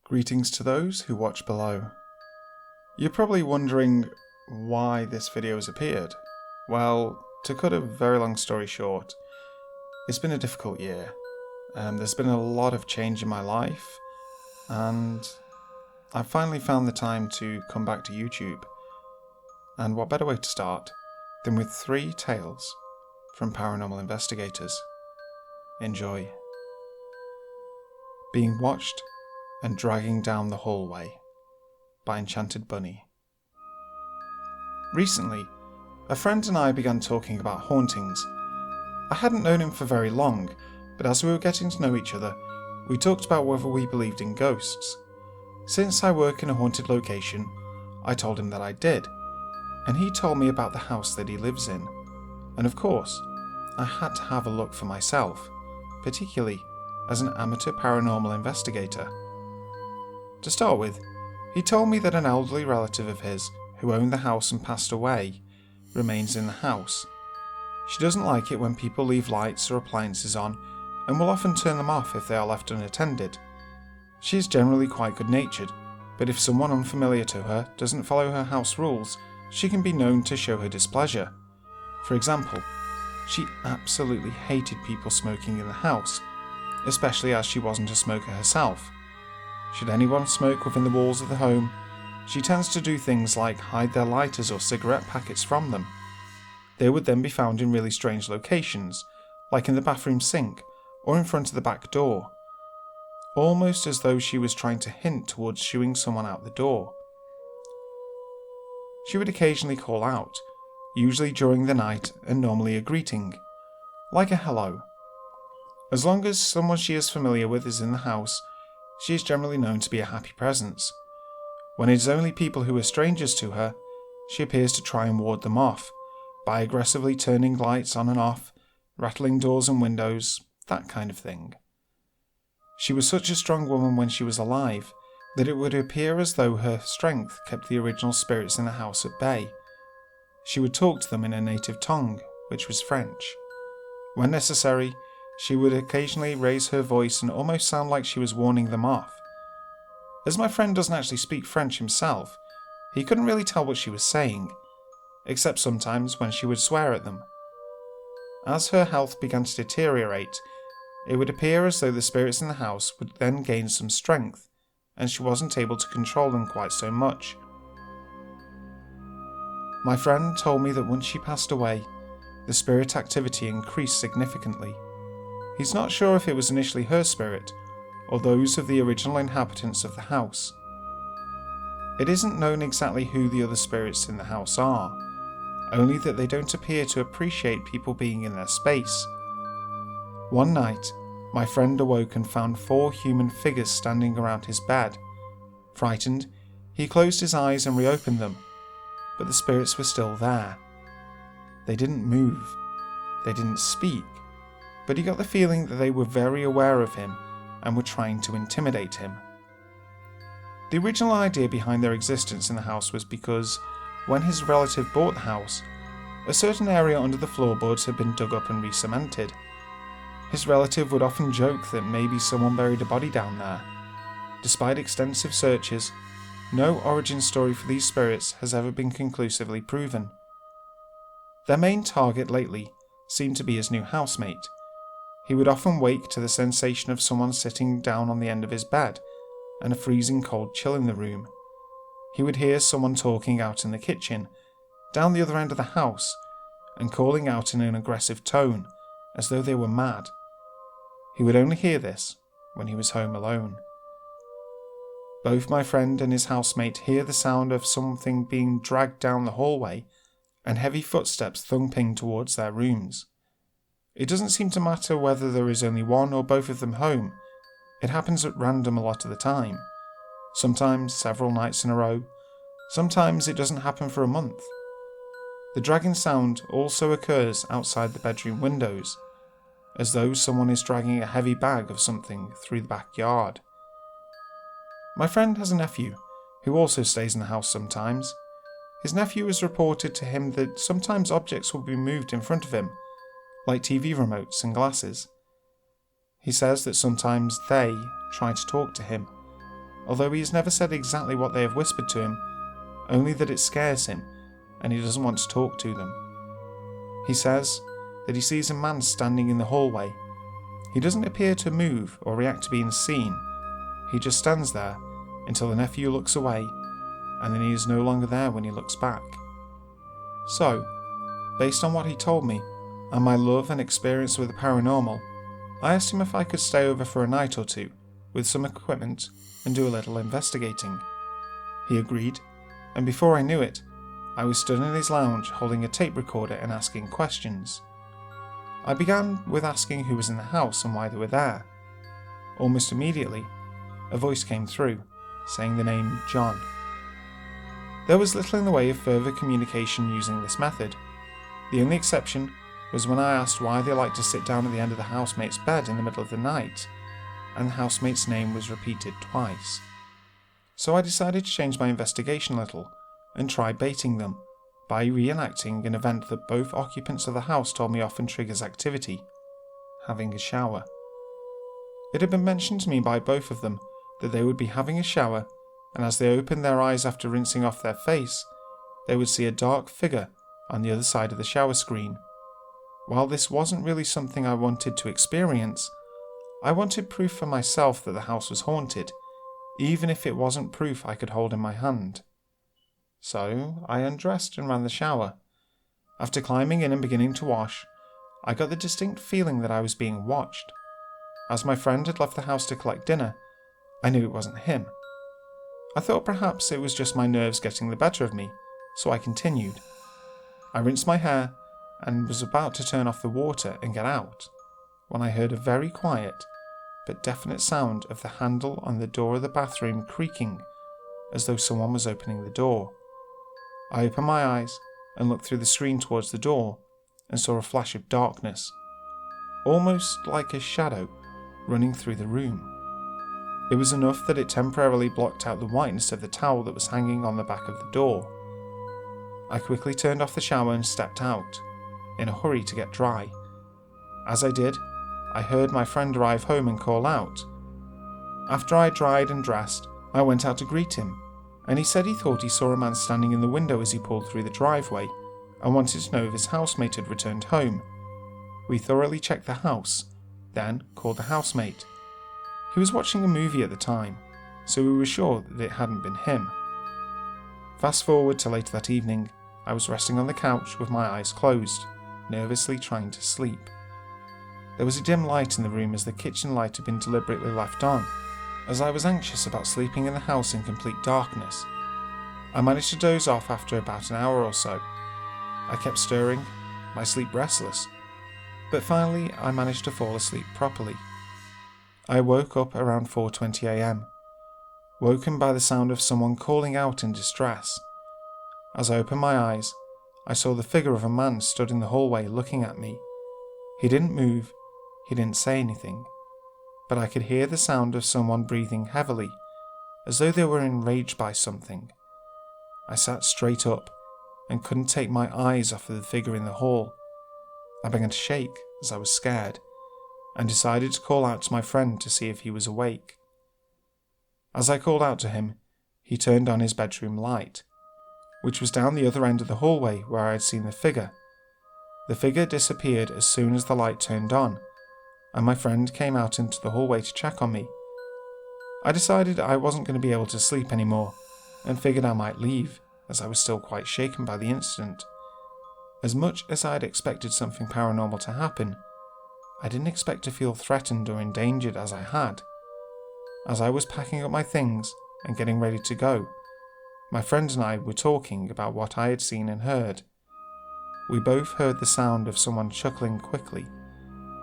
Greetings to those who watch below. You're probably wondering why this video has appeared. Well, to cut a very long story short, it's been a difficult year. There's been a lot of change in my life, and I've finally found the time to come back to YouTube. And what better way to start than with 3 tales from paranormal investigators. Enjoy. Being Watched and Dragging Down the Hallway by Enchanted Bunny. Recently, a friend and I began talking about hauntings. I hadn't known him for very long, but as we were getting to know each other, we talked about whether we believed in ghosts. Since I work in a haunted location, I told him that I did, and he told me about the house that he lives in. And of course, I had to have a look for myself, particularly as an amateur paranormal investigator. To start with, he told me that an elderly relative of his, who owned the house and passed away, remains in the house. She doesn't like it when people leave lights or appliances on, and will often turn them off if they are left unattended. She is generally quite good-natured, but if someone unfamiliar to her doesn't follow her house rules, she can be known to show her displeasure. For example, she absolutely hated people smoking in the house, especially as she wasn't a smoker herself. Should anyone smoke within the walls of the home, she tends to do things like hide their lighters or cigarette packets from them. They would then be found in really strange locations, like in the bathroom sink or in front of the back door, almost as though she was trying to hint towards shooing someone out the door. She would occasionally call out, usually during the night and normally a greeting, like a hello. As long as someone she is familiar with is in the house, she is generally known to be a happy presence. When it is only people who are strangers to her, she appears to try and ward them off, by aggressively turning lights on and off, rattling doors and windows, that kind of thing. She was such a strong woman when she was alive, that it would appear as though her strength kept the original spirits in the house at bay. She would talk to them in her native tongue, which was French. When necessary, she would occasionally raise her voice and almost sound like she was warning them off. As my friend doesn't actually speak French himself, he couldn't really tell what she was saying, except sometimes when she would swear at them. As her health began to deteriorate, it would appear as though the spirits in the house would then gain some strength, and she wasn't able to control them quite so much. My friend told me that once she passed away, the spirit activity increased significantly. He's not sure if it was initially her spirit, or those of the original inhabitants of the house. It isn't known exactly who the other spirits in the house are, only that they don't appear to appreciate people being in their space. One night, my friend awoke and found 4 human figures standing around his bed. Frightened, he closed his eyes and reopened them, but the spirits were still there. They didn't move, they didn't speak, but he got the feeling that they were very aware of him and were trying to intimidate him. The original idea behind their existence in the house was because, when his relative bought the house, a certain area under the floorboards had been dug up and re-cemented. His relative would often joke that maybe someone buried a body down there. Despite extensive searches, no origin story for these spirits has ever been conclusively proven. Their main target lately seemed to be his new housemate. He would often wake to the sensation of someone sitting down on the end of his bed and a freezing cold chill in the room. He would hear someone talking out in the kitchen, down the other end of the house, and calling out in an aggressive tone, as though they were mad. He would only hear this when he was home alone. Both my friend and his housemate hear the sound of something being dragged down the hallway and heavy footsteps thumping towards their rooms. It doesn't seem to matter whether there is only one or both of them home. It happens at random a lot of the time. Sometimes several nights in a row. Sometimes it doesn't happen for a month. The dragging sound also occurs outside the bedroom windows, as though someone is dragging a heavy bag of something through the backyard. My friend has a nephew who also stays in the house sometimes. His nephew has reported to him that sometimes objects will be moved in front of him, like TV remotes and glasses. He says that sometimes they try to talk to him, although he has never said exactly what they have whispered to him, only that it scares him and he doesn't want to talk to them. He says that he sees a man standing in the hallway. He doesn't appear to move or react to being seen. He just stands there until the nephew looks away, and then he is no longer there when he looks back. So, based on what he told me and my love and experience with the paranormal, I asked him if I could stay over for a night or two with some equipment and do a little investigating. He agreed, and before I knew it, I was stood in his lounge holding a tape recorder and asking questions. I began with asking who was in the house and why they were there. Almost immediately, a voice came through, saying the name John. There was little in the way of further communication using this method. The only exception was when I asked why they liked to sit down at the end of the housemate's bed in the middle of the night, and the housemate's name was repeated twice. So I decided to change my investigation a little and try baiting them by reenacting an event that both occupants of the house told me often triggers activity: having a shower. It had been mentioned to me by both of them that they would be having a shower, and as they opened their eyes after rinsing off their face, they would see a dark figure on the other side of the shower screen. While this wasn't really something I wanted to experience, I wanted proof for myself that the house was haunted, even if it wasn't proof I could hold in my hand. So I undressed and ran the shower. After climbing in and beginning to wash, I got the distinct feeling that I was being watched. As my friend had left the house to collect dinner, I knew it wasn't him. I thought perhaps it was just my nerves getting the better of me, so I continued. I rinsed my hair and was about to turn off the water and get out, when I heard a very quiet but definite sound of the handle on the door of the bathroom creaking, as though someone was opening the door. I opened my eyes and looked through the screen towards the door and saw a flash of darkness, almost like a shadow running through the room. It was enough that it temporarily blocked out the whiteness of the towel that was hanging on the back of the door. I quickly turned off the shower and stepped out, in a hurry to get dry. As I did, I heard my friend arrive home and call out. After I dried and dressed, I went out to greet him, and he said he thought he saw a man standing in the window as he pulled through the driveway and wanted to know if his housemate had returned home. We thoroughly checked the house, then called the housemate. He was watching a movie at the time, so we were sure that it hadn't been him. Fast forward to later that evening, I was resting on the couch with my eyes closed, nervously trying to sleep. There was a dim light in the room as the kitchen light had been deliberately left on, as I was anxious about sleeping in the house in complete darkness. I managed to doze off after about an hour or so. I kept stirring, my sleep restless, but finally I managed to fall asleep properly. I woke up around 4:20 a.m, woken by the sound of someone calling out in distress. As I opened my eyes, I saw the figure of a man stood in the hallway looking at me. He didn't move, he didn't say anything, but I could hear the sound of someone breathing heavily, as though they were enraged by something. I sat straight up and couldn't take my eyes off of the figure in the hall. I began to shake as I was scared, and decided to call out to my friend to see if he was awake. As I called out to him, he turned on his bedroom light, which was down the other end of the hallway where I had seen the figure. The figure disappeared as soon as the light turned on, and my friend came out into the hallway to check on me. I decided I wasn't going to be able to sleep anymore, and figured I might leave, as I was still quite shaken by the incident. As much as I had expected something paranormal to happen, I didn't expect to feel threatened or endangered as I had. As I was packing up my things and getting ready to go, my friend and I were talking about what I had seen and heard. We both heard the sound of someone chuckling quickly,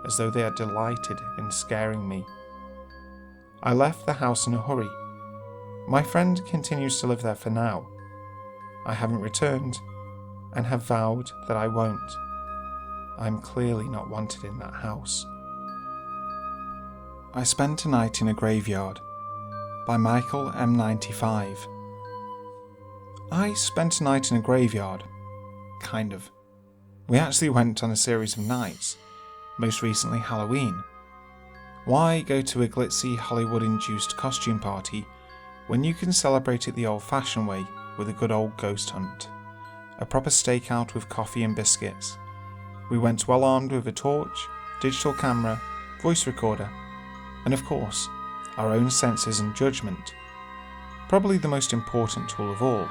as though they had delighted in scaring me. I left the house in a hurry. My friend continues to live there for now. I haven't returned, and have vowed that I won't. I'm clearly not wanted in that house. I Spent a Night in a Graveyard by Michael M95. I spent a night in a graveyard. Kind of. We actually went on a series of nights, most recently Halloween. Why go to a glitzy Hollywood-induced costume party when you can celebrate it the old-fashioned way with a good old ghost hunt. A proper stakeout with coffee and biscuits. We went well armed with a torch, digital camera, voice recorder, and of course, our own senses and judgment. Probably the most important tool of all,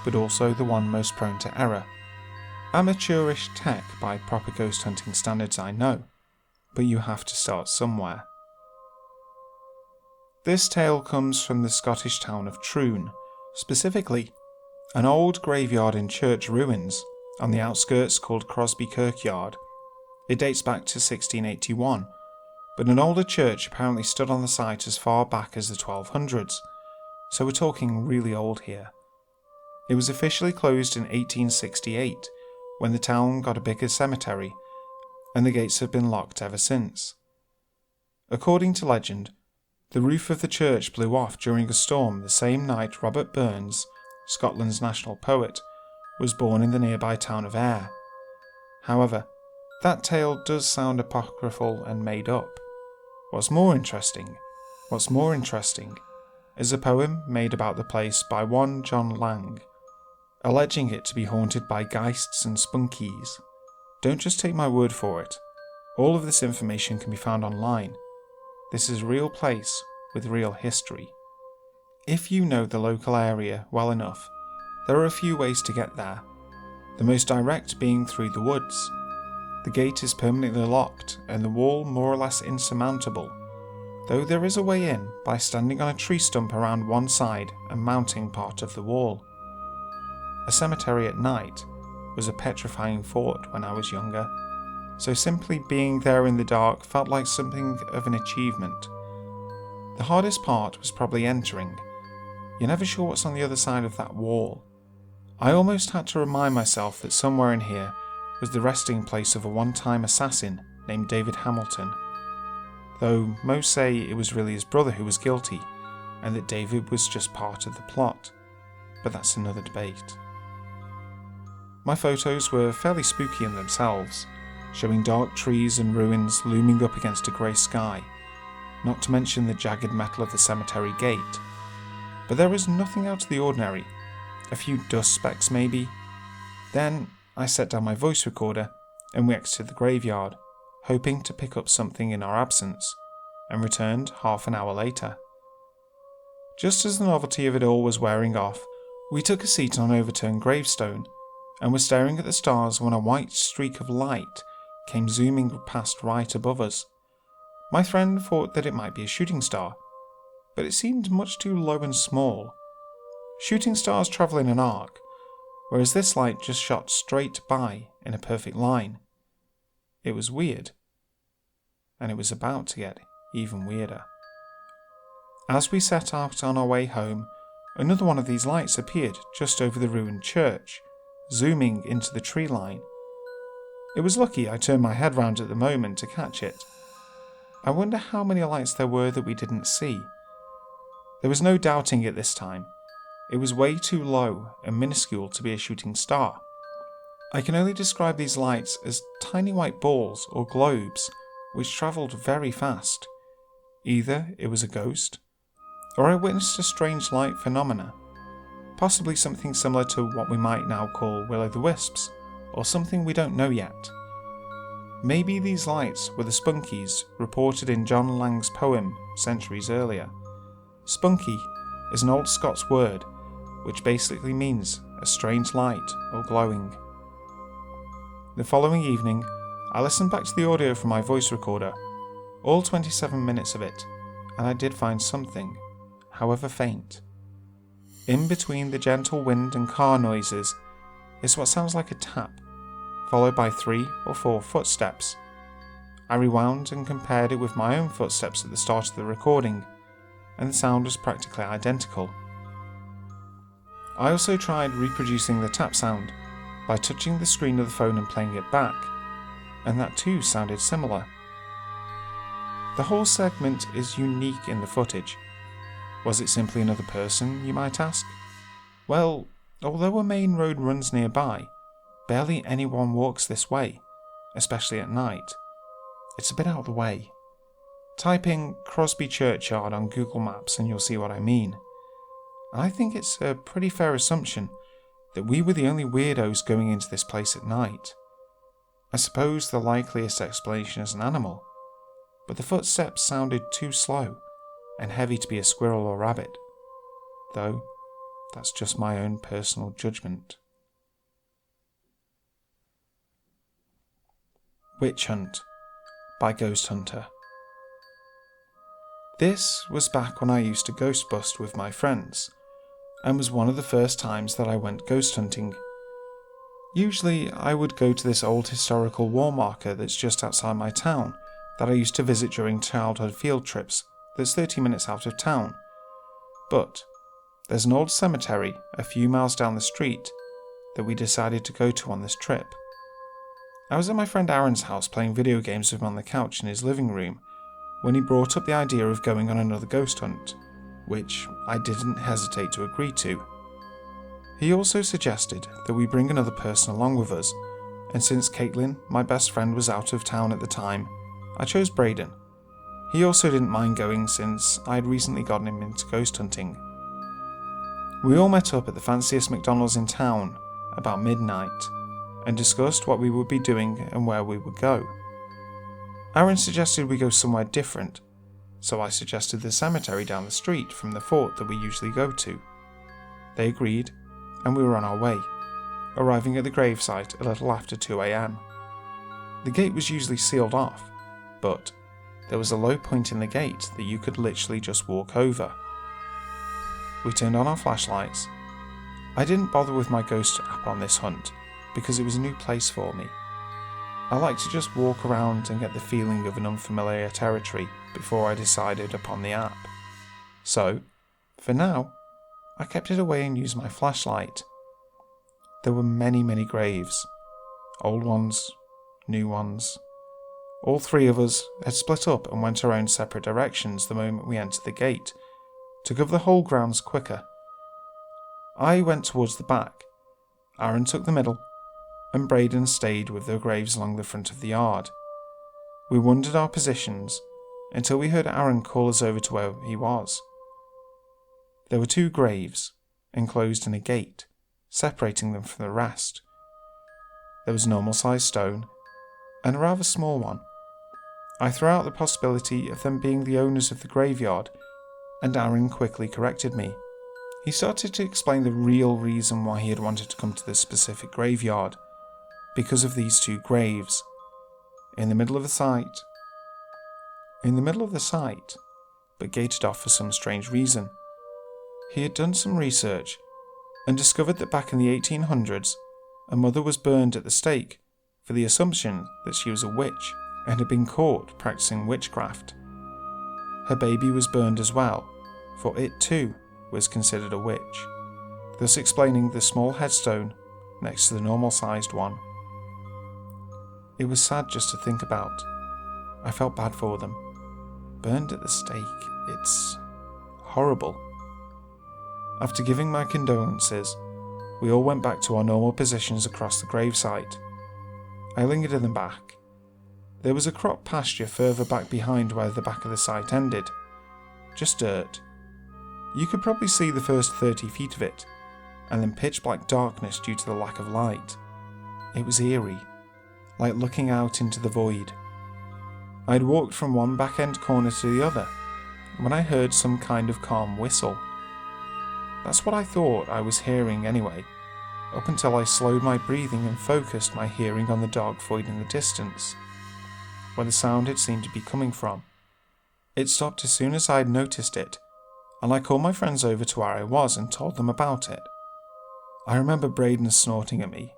but also the one most prone to error. Amateurish tech by proper ghost hunting standards, I know, but you have to start somewhere. This tale comes from the Scottish town of Troon, specifically an old graveyard in church ruins on the outskirts called Crosby Kirkyard. It dates back to 1681, but an older church apparently stood on the site as far back as the 1200s, so we're talking really old here. It was officially closed in 1868, when the town got a bigger cemetery, and the gates have been locked ever since. According to legend, the roof of the church blew off during a storm the same night Robert Burns, Scotland's national poet, was born in the nearby town of Ayr. However, that tale does sound apocryphal and made up. What's more interesting is a poem made about the place by one John Lang, alleging it to be haunted by geists and spunkies. Don't just take my word for it. All of this information can be found online. This is a real place with real history. If you know the local area well enough, there are a few ways to get there. The most direct being through the woods. The gate is permanently locked and the wall more or less insurmountable, though there is a way in by standing on a tree stump around one side and mounting part of the wall. A cemetery at night was a petrifying thought when I was younger, so simply being there in the dark felt like something of an achievement. The hardest part was probably entering. You're never sure what's on the other side of that wall. I almost had to remind myself that somewhere in here was the resting place of a one-time assassin named David Hamilton, though most say it was really his brother who was guilty and that David was just part of the plot, but that's another debate. My photos were fairly spooky in themselves, showing dark trees and ruins looming up against a grey sky, not to mention the jagged metal of the cemetery gate. But there was nothing out of the ordinary, a few dust specks maybe. Then I set down my voice recorder and we exited the graveyard, hoping to pick up something in our absence, and returned half an hour later. Just as the novelty of it all was wearing off, we took a seat on an overturned gravestone and were staring at the stars when a white streak of light came zooming past right above us. My friend thought that it might be a shooting star, but it seemed much too low and small. Shooting stars travel in an arc, whereas this light just shot straight by in a perfect line. It was weird, and it was about to get even weirder. As we set out on our way home, another one of these lights appeared just over the ruined church, zooming into the tree line. It was lucky I turned my head round at the moment to catch it. I wonder how many lights there were that we didn't see. There was no doubting it this time. It was way too low and minuscule to be a shooting star. I can only describe these lights as tiny white balls or globes which travelled very fast. Either it was a ghost, or I witnessed a strange light phenomena, possibly something similar to what we might now call will-o'-the-wisps, or something we don't know yet. Maybe these lights were the spunkies reported in John Lang's poem centuries earlier. Spunky is an old Scots word which basically means a strange light or glowing. The following evening, I listened back to the audio from my voice recorder, all 27 minutes of it, and I did find something, however faint. In between the gentle wind and car noises is what sounds like a tap, followed by 3 or 4 footsteps. I rewound and compared it with my own footsteps at the start of the recording, and the sound was practically identical. I also tried reproducing the tap sound by touching the screen of the phone and playing it back, and that too sounded similar. The whole segment is unique in the footage. Was it simply another person, you might ask? Well, although a main road runs nearby, barely anyone walks this way, especially at night. It's a bit out of the way. Type in Crosby Churchyard on Google Maps and you'll see what I mean. I think it's a pretty fair assumption that we were the only weirdos going into this place at night. I suppose the likeliest explanation is an animal, but the footsteps sounded too slow and heavy to be a squirrel or rabbit, though that's just my own personal judgment. Witch Hunt by Ghost Hunter. This was back when I used to ghost bust with my friends, and was one of the first times that I went ghost hunting. Usually I would go to this old historical war marker that's just outside my town that I used to visit during childhood field trips that's 30 minutes out of town. But there's an old cemetery a few miles down the street that we decided to go to on this trip. I was at my friend Aaron's house playing video games with him on the couch in his living room when he brought up the idea of going on another ghost hunt, which I didn't hesitate to agree to. He also suggested that we bring another person along with us, and since Caitlin, my best friend, was out of town at the time, I chose Braden. He also didn't mind going since I had recently gotten him into ghost hunting. We all met up at the fanciest McDonald's in town about midnight and discussed what we would be doing and where we would go. Aaron suggested we go somewhere different, so I suggested the cemetery down the street from the fort that we usually go to. They agreed, and we were on our way, arriving at the gravesite a little after 2 a.m. The gate was usually sealed off, but there was a low point in the gate that you could literally just walk over. We turned on our flashlights. I didn't bother with my ghost app on this hunt because it was a new place for me. I like to just walk around and get the feeling of an unfamiliar territory before I decided upon the app. So, for now, I kept it away and used my flashlight. There were many graves. Old ones, new ones. All three of us had split up and went our own separate directions the moment we entered the gate, to cover the whole grounds quicker. I went towards the back, Aaron took the middle, and Braden stayed with the graves along the front of the yard. We wondered our positions until we heard Aaron call us over to where he was. There were 2 graves, enclosed in a gate, separating them from the rest. There was a normal-sized stone, and a rather small one. I threw out the possibility of them being the owners of the graveyard, and Aaron quickly corrected me. He started to explain the real reason why he had wanted to come to this specific graveyard, because of these 2 graves. In the middle of the site, but gated off for some strange reason. He had done some research and discovered that back in the 1800s, a mother was burned at the stake for the assumption that she was a witch and had been caught practicing witchcraft. Her baby was burned as well, for it too was considered a witch, thus explaining the small headstone next to the normal-sized one. It was sad just to think about. I felt bad for them. Burned at the stake, it's horrible. After giving my condolences, we all went back to our normal positions across the gravesite. I lingered in the back. There was a crop pasture further back behind where the back of the site ended. Just dirt. You could probably see the first 30 feet of it, and then pitch black darkness due to the lack of light. It was eerie, like looking out into the void. I had walked from one back-end corner to the other when I heard some kind of calm whistle. That's what I thought I was hearing anyway, up until I slowed my breathing and focused my hearing on the dark void in the distance, where the sound had seemed to be coming from. It stopped as soon as I had noticed it, and I called my friends over to where I was and told them about it. I remember Braden snorting at me.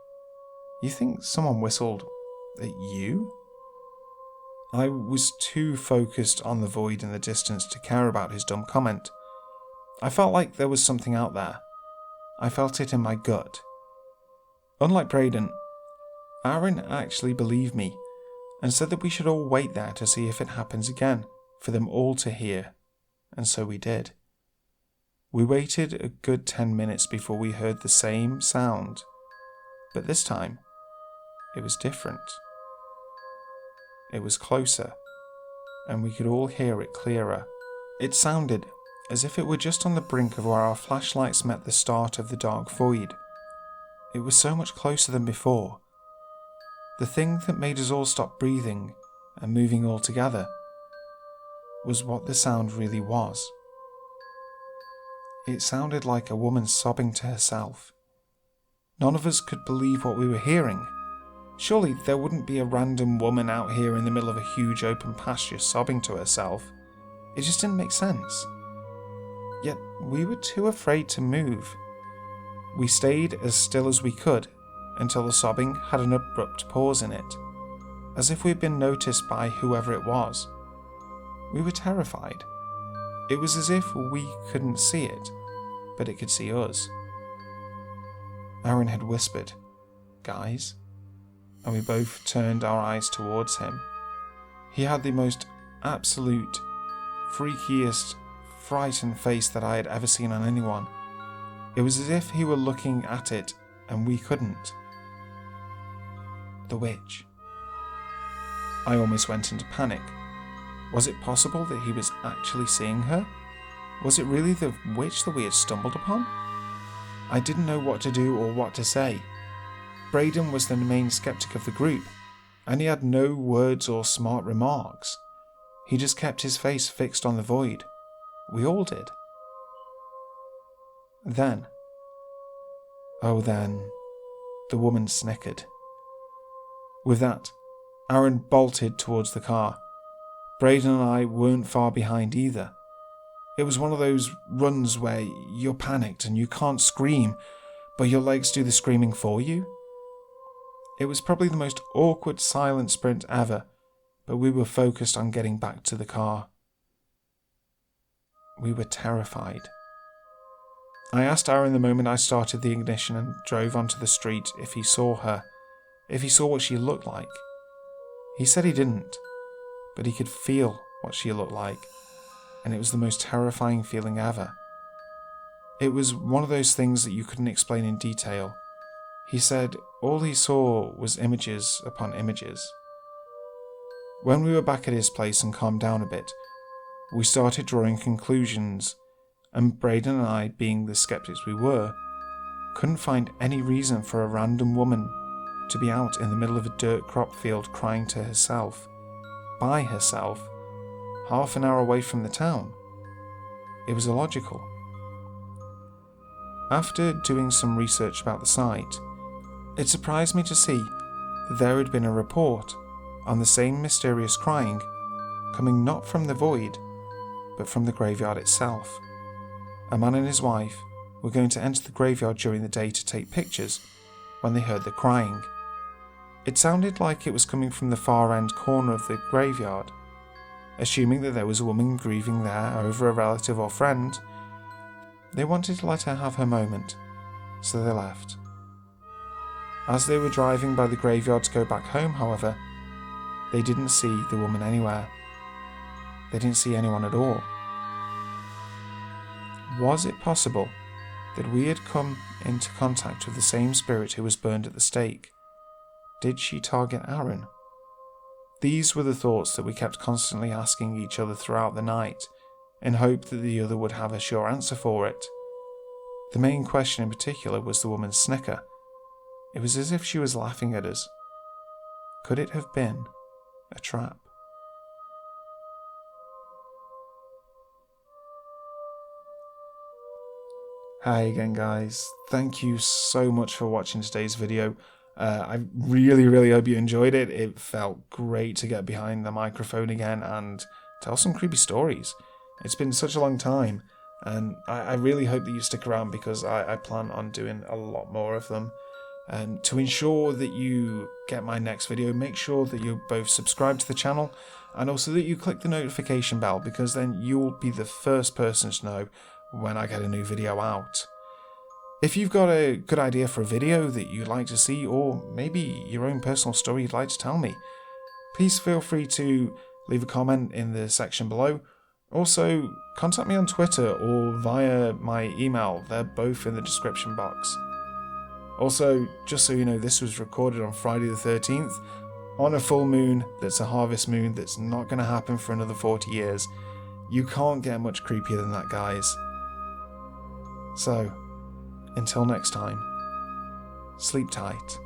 "You think someone whistled at you?" I was too focused on the void in the distance to care about his dumb comment. I felt like there was something out there. I felt it in my gut. Unlike Braden, Aaron actually believed me and said that we should all wait there to see if it happens again, for them all to hear, and so we did. We waited a good 10 minutes before we heard the same sound, but this time, it was different. It was closer, and we could all hear it clearer. It sounded as if it were just on the brink of where our flashlights met the start of the dark void. It was so much closer than before. The thing that made us all stop breathing and moving all together was what the sound really was. It sounded like a woman sobbing to herself. None of us could believe what we were hearing. Surely there wouldn't be a random woman out here in the middle of a huge open pasture sobbing to herself. It just didn't make sense. Yet we were too afraid to move. We stayed as still as we could until the sobbing had an abrupt pause in it, as if we'd been noticed by whoever it was. We were terrified. It was as if we couldn't see it, but it could see us. Aaron had whispered, "Guys," and we both turned our eyes towards him. He had the most absolute, freakiest, frightened face that I had ever seen on anyone. It was as if he were looking at it and we couldn't. The witch. I almost went into panic. Was it possible that he was actually seeing her? Was it really the witch that we had stumbled upon? I didn't know what to do or what to say. Braden was the main skeptic of the group, and he had no words or smart remarks. He just kept his face fixed on the void. We all did. Then, the woman snickered. With that, Aaron bolted towards the car. Braden and I weren't far behind either. It was one of those runs where you're panicked and you can't scream, but your legs do the screaming for you. It was probably the most awkward silent sprint ever, but we were focused on getting back to the car. We were terrified. I asked Aaron the moment I started the ignition and drove onto the street if he saw her, if he saw what she looked like. He said he didn't, but he could feel what she looked like, and it was the most terrifying feeling ever. It was one of those things that you couldn't explain in detail. He said all he saw was images upon images. When we were back at his place and calmed down a bit, we started drawing conclusions, and Braden and I, being the skeptics we were, couldn't find any reason for a random woman to be out in the middle of a dirt crop field crying to herself, by herself, half an hour away from the town. It was illogical. After doing some research about the site, it surprised me to see that there had been a report on the same mysterious crying coming not from the void, but from the graveyard itself. A man and his wife were going to enter the graveyard during the day to take pictures when they heard the crying. It sounded like it was coming from the far end corner of the graveyard. Assuming that there was a woman grieving there over a relative or friend, they wanted to let her have her moment, so they left. As they were driving by the graveyard to go back home, however, they didn't see the woman anywhere. They didn't see anyone at all. Was it possible that we had come into contact with the same spirit who was burned at the stake? Did she target Aaron? These were the thoughts that we kept constantly asking each other throughout the night, in hope that the other would have a sure answer for it. The main question in particular was the woman's snicker. It was as if she was laughing at us. Could it have been a trap? Hi again, guys. Thank you so much for watching today's video. I really hope you enjoyed it. It felt great to get behind the microphone again and tell some creepy stories. It's been such a long time, and I really hope that you stick around because I plan on doing a lot more of them. To ensure that you get my next video, make sure that you both subscribe to the channel and also that you click the notification bell, because then you'll be the first person to know when I get a new video out. If you've got a good idea for a video that you'd like to see, or maybe your own personal story you'd like to tell me, please feel free to leave a comment in the section below. Also, contact me on Twitter or via my email. They're both in the description box. Also, just so you know, this was recorded on Friday the 13th, on a full moon that's a harvest moon that's not going to happen for another 40 years. You can't get much creepier than that, guys. So, until next time, sleep tight.